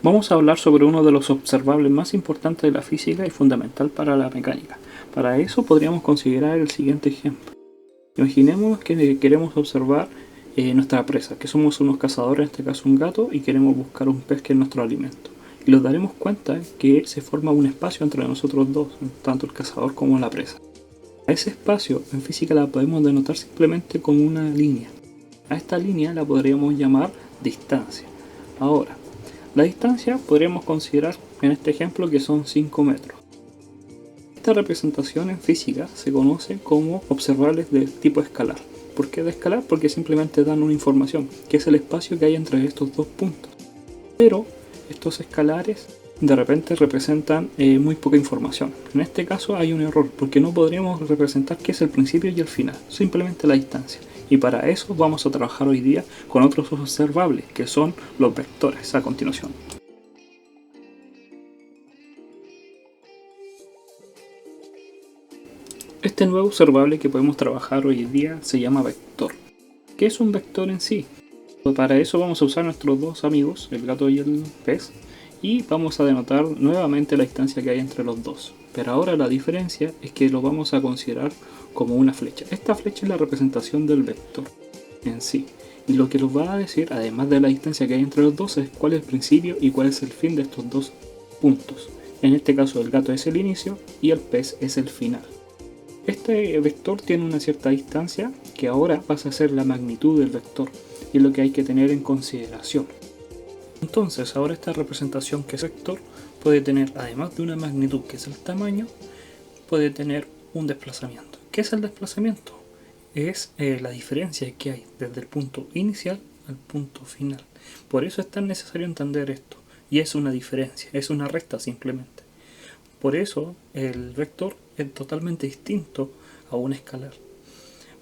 Vamos a hablar sobre uno de los observables más importantes de la física y fundamental para la mecánica. Para eso podríamos considerar el siguiente ejemplo. Imaginemos que queremos observar nuestra presa, que somos unos cazadores, en este caso un gato, y queremos buscar un pez que es nuestro alimento. Y nos daremos cuenta que se forma un espacio entre nosotros dos, tanto el cazador como la presa. A ese espacio en física la podemos denotar simplemente con una línea. A esta línea la podríamos llamar distancia. Ahora, la distancia podríamos considerar en este ejemplo que son 5 metros. Esta representación en física se conoce como observables de tipo escalar. ¿Por qué de escalar? Porque simplemente dan una información, que es el espacio que hay entre estos dos puntos. Pero estos escalares de repente representan muy poca información. En este caso hay un error, porque no podríamos representar qué es el principio y el final, simplemente la distancia. Y para eso vamos a trabajar hoy día con otros observables, que son los vectores a continuación. Este nuevo observable que podemos trabajar hoy día se llama vector. ¿Qué es un vector en sí? Para eso vamos a usar nuestros dos amigos, el gato y el pez, y vamos a denotar nuevamente la distancia que hay entre los dos. Pero ahora la diferencia es que lo vamos a considerar como una flecha. Esta flecha es la representación del vector en sí. Y lo que nos va a decir, además de la distancia que hay entre los dos, es cuál es el principio y cuál es el fin de estos dos puntos. En este caso el gato es el inicio y el pez es el final. Este vector tiene una cierta distancia que ahora pasa a ser la magnitud del vector y es lo que hay que tener en consideración. Entonces ahora esta representación que es vector puede tener, además de una magnitud que es el tamaño, puede tener un desplazamiento. ¿Qué es el desplazamiento? Es la diferencia que hay desde el punto inicial al punto final. Por eso es tan necesario entender esto. Y es una diferencia, es una recta simplemente. Por eso el vector es totalmente distinto a un escalar.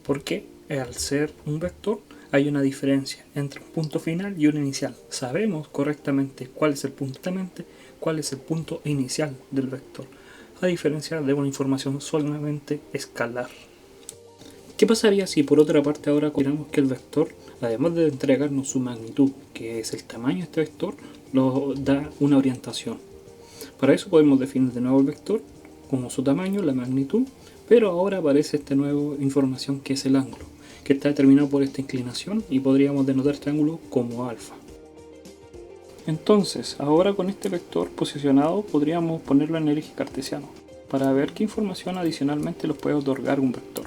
Porque al ser un vector hay una diferencia entre un punto final y un inicial. Sabemos correctamente cuál es el punto inicial del vector, a diferencia de una información solamente escalar. ¿Qué pasaría si por otra parte ahora consideramos que el vector, además de entregarnos su magnitud, que es el tamaño de este vector, nos da una orientación? Para eso podemos definir de nuevo el vector como su tamaño, la magnitud, pero ahora aparece esta nueva información que es el ángulo, que está determinado por esta inclinación y podríamos denotar este ángulo como alfa. Entonces, ahora con este vector posicionado podríamos ponerlo en el eje cartesiano para ver qué información adicionalmente nos puede otorgar un vector.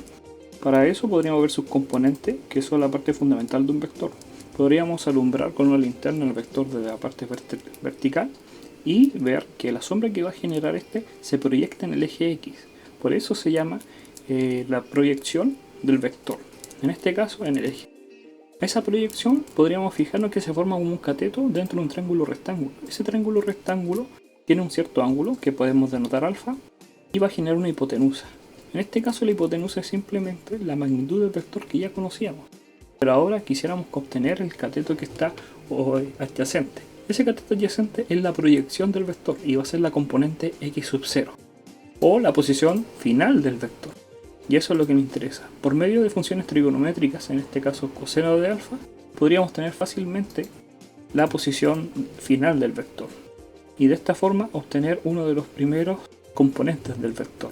Para eso podríamos ver sus componentes, que son la parte fundamental de un vector. Podríamos alumbrar con una linterna el vector desde la parte vertical y ver que la sombra que va a generar este se proyecta en el eje X. Por eso se llama la proyección del vector, en este caso en el eje. Esa proyección podríamos fijarnos que se forma como un cateto dentro de un triángulo rectángulo. Ese triángulo rectángulo tiene un cierto ángulo que podemos denotar alfa y va a generar una hipotenusa. En este caso la hipotenusa es simplemente la magnitud del vector que ya conocíamos. Pero ahora quisiéramos obtener el cateto que está adyacente. Ese cateto adyacente es la proyección del vector y va a ser la componente x sub 0 o la posición final del vector. Y eso es lo que me interesa. Por medio de funciones trigonométricas, en este caso coseno de alfa, podríamos tener fácilmente la posición final del vector y de esta forma obtener uno de los primeros componentes del vector.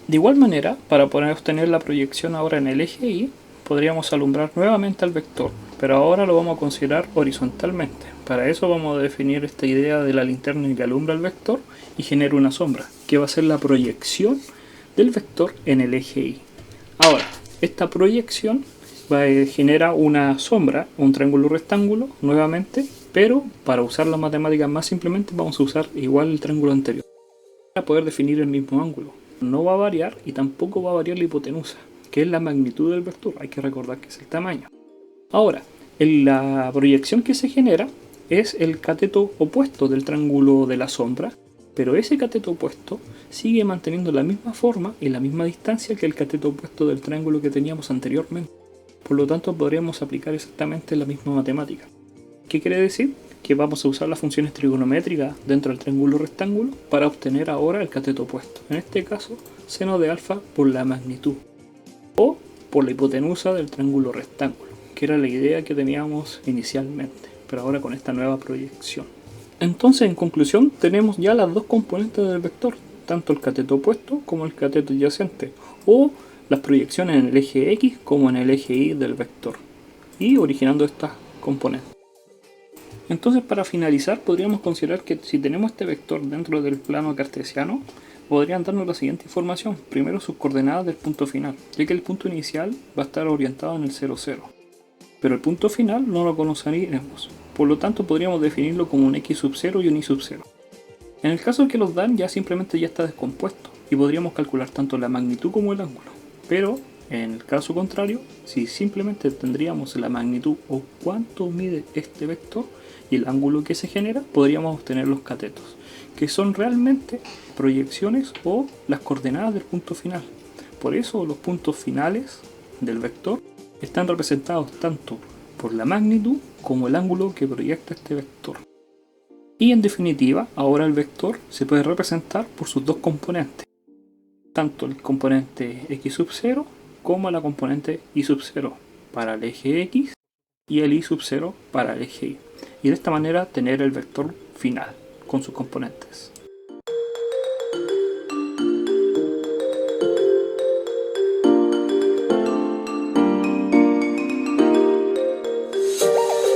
De igual manera, para poder obtener la proyección ahora en el eje Y, podríamos alumbrar nuevamente al vector, pero ahora lo vamos a considerar horizontalmente. Para eso vamos a definir esta idea de la linterna que alumbra el vector y genera una sombra, que va a ser la proyección del vector en el eje Y. Ahora, esta proyección genera una sombra, un triángulo rectángulo, nuevamente, pero para usar las matemáticas más simplemente vamos a usar igual el triángulo anterior, para poder definir el mismo ángulo. No va a variar y tampoco va a variar la hipotenusa, que es la magnitud del vector, hay que recordar que es el tamaño. Ahora, la proyección que se genera es el cateto opuesto del triángulo de la sombra, pero ese cateto opuesto sigue manteniendo la misma forma y la misma distancia que el cateto opuesto del triángulo que teníamos anteriormente. Por lo tanto, podríamos aplicar exactamente la misma matemática. ¿Qué quiere decir? Que vamos a usar las funciones trigonométricas dentro del triángulo rectángulo para obtener ahora el cateto opuesto. En este caso, seno de alfa por la magnitud o por la hipotenusa del triángulo rectángulo, que era la idea que teníamos inicialmente, pero ahora con esta nueva proyección. Entonces, en conclusión, tenemos ya las dos componentes del vector, tanto el cateto opuesto como el cateto adyacente, o las proyecciones en el eje X como en el eje Y del vector, y originando estas componentes. Entonces, para finalizar, podríamos considerar que si tenemos este vector dentro del plano cartesiano, podrían darnos la siguiente información. Primero, sus coordenadas del punto final, ya que el punto inicial va a estar orientado en el 0, 0. Pero el punto final no lo conoceríamos, por lo tanto podríamos definirlo como un x sub 0 y un y sub 0. En el caso que los dan, ya simplemente ya está descompuesto y podríamos calcular tanto la magnitud como el ángulo. Pero en el caso contrario, si simplemente tendríamos la magnitud o cuánto mide este vector y el ángulo que se genera, podríamos obtener los catetos, que son realmente proyecciones o las coordenadas del punto final. Por eso los puntos finales del vector están representados tanto por la magnitud como el ángulo que proyecta este vector. Y en definitiva, ahora el vector se puede representar por sus dos componentes, tanto el componente x sub 0 como la componente y sub 0 para el eje X y el y sub 0 para el eje Y. Y de esta manera tener el vector final con sus componentes.